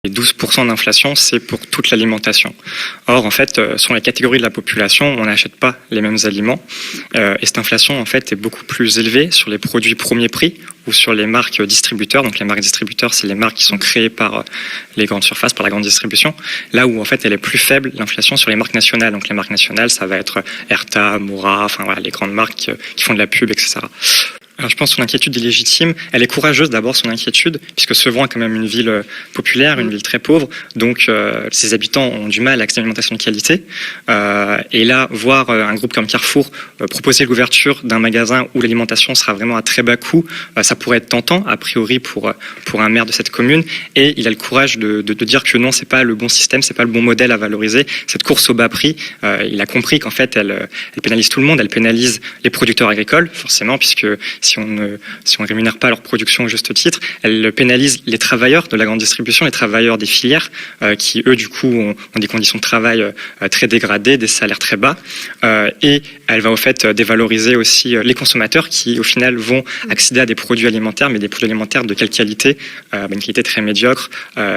Les 12% d'inflation, c'est pour toute l'alimentation. Or, en fait, sur les catégories de la population, on n'achète pas les mêmes aliments. Et cette inflation, en fait, est beaucoup plus élevée sur les produits premier prix ou sur les marques distributeurs. Donc, les marques distributeurs, c'est les marques qui sont créées par les grandes surfaces, par la grande distribution. Là où, en fait, elle est plus faible, l'inflation, sur les marques nationales. Donc, les marques nationales, ça va être Erta, Moura, enfin, voilà, les grandes marques qui font de la pub, etc. Alors, je pense que son inquiétude est légitime. Elle est courageuse d'abord, son inquiétude, puisque Sevran est quand même une ville populaire, une ville très pauvre. Donc, ses habitants ont du mal à accéder à une alimentation de qualité. Et là, voir un groupe comme Carrefour proposer l'ouverture d'un magasin où l'alimentation sera vraiment à très bas coût, ça pourrait être tentant, a priori, pour un maire de cette commune. Et il a le courage de dire que non, c'est pas le bon système, c'est pas le bon modèle à valoriser. Cette course au bas prix, il a compris qu'en fait, elle pénalise tout le monde. Elle pénalise les producteurs agricoles, forcément, puisque si on ne rémunère pas leur production au juste titre, elle pénalise les travailleurs de la grande distribution, les travailleurs des filières, qui eux du coup ont des conditions de travail très dégradées, des salaires très bas, et elle va au fait dévaloriser aussi les consommateurs qui au final vont accéder à des produits alimentaires, mais des produits alimentaires de quelle qualité, une qualité très médiocre,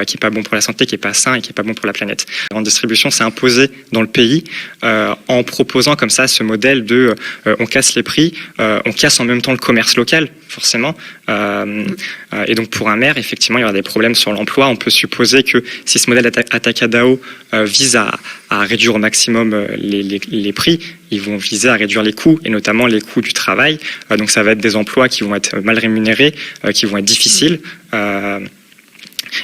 qui est pas bon pour la santé, qui est pas sain et qui est pas bon pour la planète. La grande distribution s'est imposée dans le pays en proposant comme ça ce modèle de on casse les prix, on casse en même temps le commerce local, forcément. Et donc, pour un maire, effectivement, il y aura des problèmes sur l'emploi. On peut supposer que si ce modèle Atacadao vise à réduire au maximum les prix, ils vont viser à réduire les coûts, et notamment les coûts du travail. Donc, ça va être des emplois qui vont être mal rémunérés, qui vont être difficiles.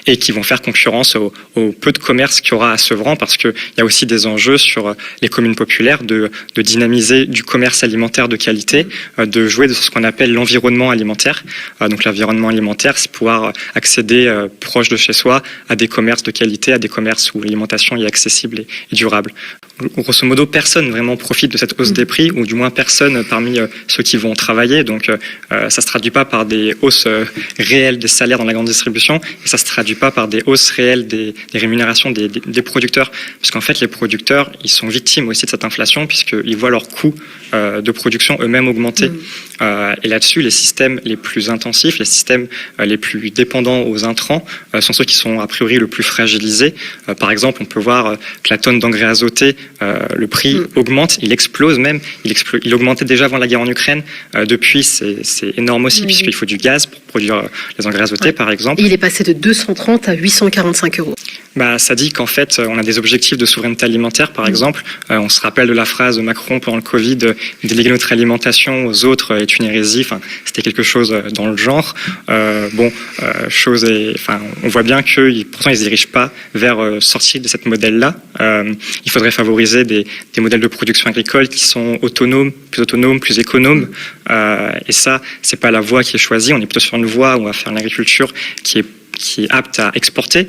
Et qui vont faire concurrence au peu de commerce qu'il y aura à Sevran, parce qu'il y a aussi des enjeux sur les communes populaires de dynamiser du commerce alimentaire de qualité, de jouer de ce qu'on appelle l'environnement alimentaire. Donc l'environnement alimentaire, c'est pouvoir accéder proche de chez soi à des commerces de qualité, à des commerces où l'alimentation est accessible et durable. Grosso modo, personne vraiment profite de cette hausse des prix, ou du moins personne parmi ceux qui vont travailler. Donc ça se traduit pas par des hausses réelles des salaires dans la grande distribution, et ça se traduit pas par des hausses réelles des rémunérations des producteurs, parce qu'en fait les producteurs, ils sont victimes aussi de cette inflation, puisqu'ils voient leurs coûts de production eux-mêmes augmenter. Et là-dessus, les systèmes les plus intensifs, les systèmes les plus dépendants aux intrants sont ceux qui sont a priori le plus fragilisés. Par exemple, on peut voir que la tonne d'engrais azoté, le prix augmente, il explose même, il augmentait déjà avant la guerre en Ukraine. Depuis, c'est énorme aussi, puisqu'il faut du gaz pour produire les engrais azotés, par exemple. Il est passé de 230 à 845 euros. Ça dit qu'en fait, on a des objectifs de souveraineté alimentaire, par exemple. On se rappelle de la phrase de Macron pendant le Covid, déléguer notre alimentation aux autres est une hérésie. Enfin, c'était quelque chose dans le genre. On voit bien pourtant, ils ne se dirigent pas vers sortir de cette modèle-là. Il faudrait favoriser des modèles de production agricole qui sont autonomes, plus économes. Et ça, c'est pas la voie qui est choisie. On est plutôt sur une voie où on va faire une agriculture qui est apte à exporter.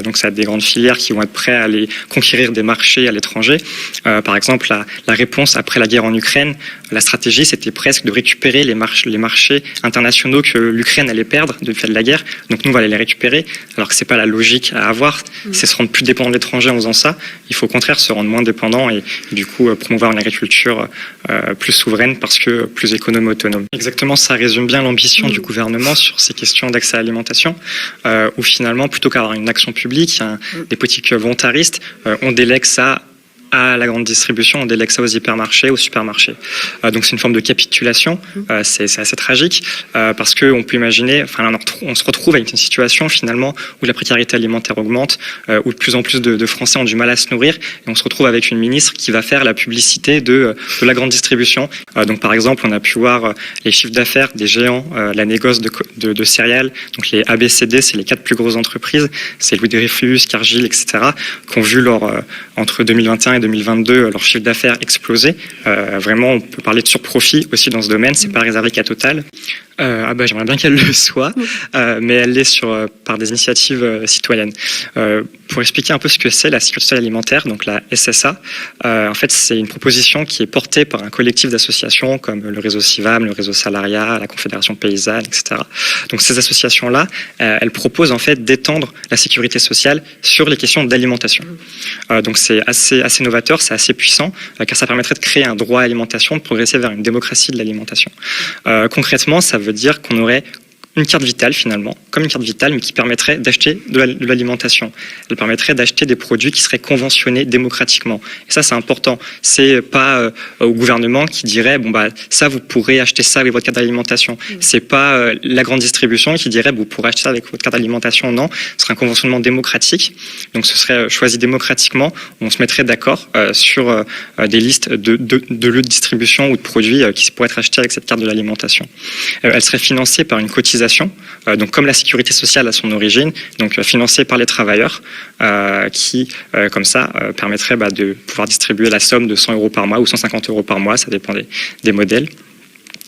Donc ça a des grandes filières qui vont être prêtes à aller conquérir des marchés à l'étranger. Par exemple, la réponse après la guerre en Ukraine, la stratégie, c'était presque de récupérer les marchés internationaux que l'Ukraine allait perdre du fait de la guerre. Donc nous, on va aller les récupérer, alors que c'est pas la logique à avoir. C'est se rendre plus dépendant de l'étranger en faisant ça. Il faut au contraire se rendre moins dépendant et du coup promouvoir une agriculture plus souveraine, parce que plus économe et autonome. Exactement, ça résume bien l'ambition du gouvernement sur ces questions d'accès à l'alimentation. Où finalement, plutôt qu'avoir une action publique, des politiques volontaristes, on délègue ça à la grande distribution, on délègue ça aux hypermarchés, aux supermarchés. Donc c'est une forme de capitulation, c'est assez tragique, parce qu'on peut imaginer, on se retrouve avec une situation finalement où la précarité alimentaire augmente, où de plus en plus de Français ont du mal à se nourrir, et on se retrouve avec une ministre qui va faire la publicité de la grande distribution. Donc par exemple, on a pu voir les chiffres d'affaires des géants, la négoce de céréales, donc les ABCD, c'est les 4 plus grosses entreprises, c'est Louis Dreyfus, Cargill, etc., qui ont vu entre 2021 et 2022 leur chiffre d'affaires exploser. Vraiment, on peut parler de surprofit aussi dans ce domaine. C'est pas réservé qu'à Total. J'aimerais bien qu'elle le soit, mais elle l'est par des initiatives citoyennes. Pour expliquer un peu ce que c'est la sécurité sociale alimentaire, donc la SSA, en fait, c'est une proposition qui est portée par un collectif d'associations comme le réseau CIVAM, le réseau Salariat, la Confédération Paysanne, etc. Donc ces associations-là, elles proposent en fait d'étendre la sécurité sociale sur les questions d'alimentation. Donc c'est assez novateur, c'est assez puissant, car ça permettrait de créer un droit à l'alimentation, de progresser vers une démocratie de l'alimentation. Concrètement, ça veut dire qu'on aurait une carte vitale finalement, comme une carte vitale, mais qui permettrait d'acheter de l'alimentation. Elle permettrait d'acheter des produits qui seraient conventionnés démocratiquement. Et ça, c'est important. C'est pas au gouvernement qui dirait bon bah ça vous pourrez acheter ça avec votre carte d'alimentation. C'est pas la grande distribution qui dirait vous pourrez acheter ça avec votre carte d'alimentation. Non, ce serait un conventionnement démocratique. Donc ce serait choisi démocratiquement. On se mettrait d'accord sur des listes de lieux de distribution ou de produits qui pourraient être achetés avec cette carte de l'alimentation. Elle serait financée par une cotisation. Donc comme la sécurité sociale à son origine, donc financée par les travailleurs, qui comme ça permettrait de pouvoir distribuer la somme de 100 € par mois ou 150 € par mois, ça dépend des modèles.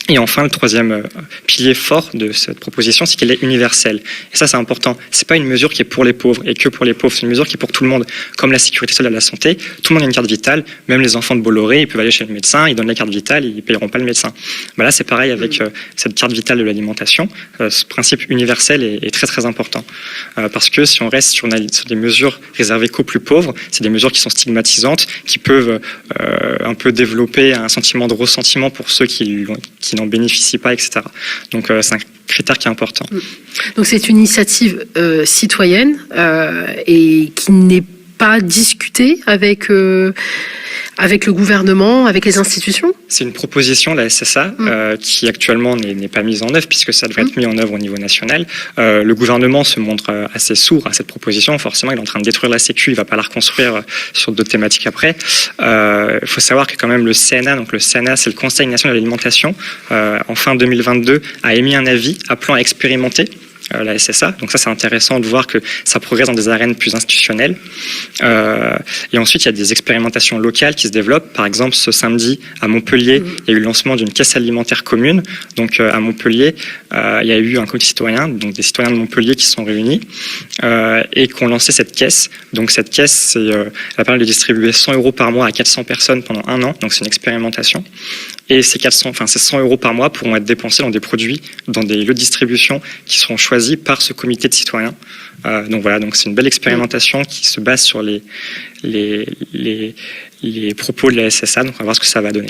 Et enfin, le troisième pilier fort de cette proposition, c'est qu'elle est universelle. Et ça, c'est important. C'est pas une mesure qui est pour les pauvres et que pour les pauvres. C'est une mesure qui est pour tout le monde. Comme la sécurité sociale et la santé, tout le monde a une carte vitale. Même les enfants de Bolloré, ils peuvent aller chez le médecin, ils donnent la carte vitale, ils paieront pas le médecin. Là, c'est pareil avec cette carte vitale de l'alimentation. Ce principe universel est très très important. Parce que si on reste sur des mesures réservées qu'aux plus pauvres, c'est des mesures qui sont stigmatisantes, qui peuvent un peu développer un sentiment de ressentiment pour ceux qui n'en bénéficient pas, etc. Donc c'est un critère qui est important. Donc c'est une initiative citoyenne et qui n'est pas discutée avec le gouvernement, avec les institutions? C'est une proposition, la SSA, qui actuellement n'est pas mise en œuvre, puisque ça devrait être mis en œuvre au niveau national. Le gouvernement se montre assez sourd à cette proposition. Forcément, il est en train de détruire la Sécu, il ne va pas la reconstruire sur d'autres thématiques après. Il faut savoir que quand même le CNA, donc le CNA, c'est le Conseil national de l'alimentation, en fin 2022, a émis un avis appelant à expérimenter la SSA. Donc ça, c'est intéressant de voir que ça progresse dans des arènes plus institutionnelles. Et ensuite, il y a des expérimentations locales qui se développent. Par exemple, ce samedi, à Montpellier, il y a eu le lancement d'une caisse alimentaire commune. Donc à Montpellier, il y a eu un comité citoyen, donc des citoyens de Montpellier qui se sont réunis et qui ont lancé cette caisse. Donc cette caisse, elle permet de distribuer 100 € par mois à 400 personnes pendant 1 an. Donc c'est une expérimentation. Et ces 100 € par mois pourront être dépensés dans des produits, dans des lieux de distribution qui seront choisis par ce comité de citoyens. Donc voilà, donc c'est une belle expérimentation qui se base sur les propos de la SSA. Donc on va voir ce que ça va donner.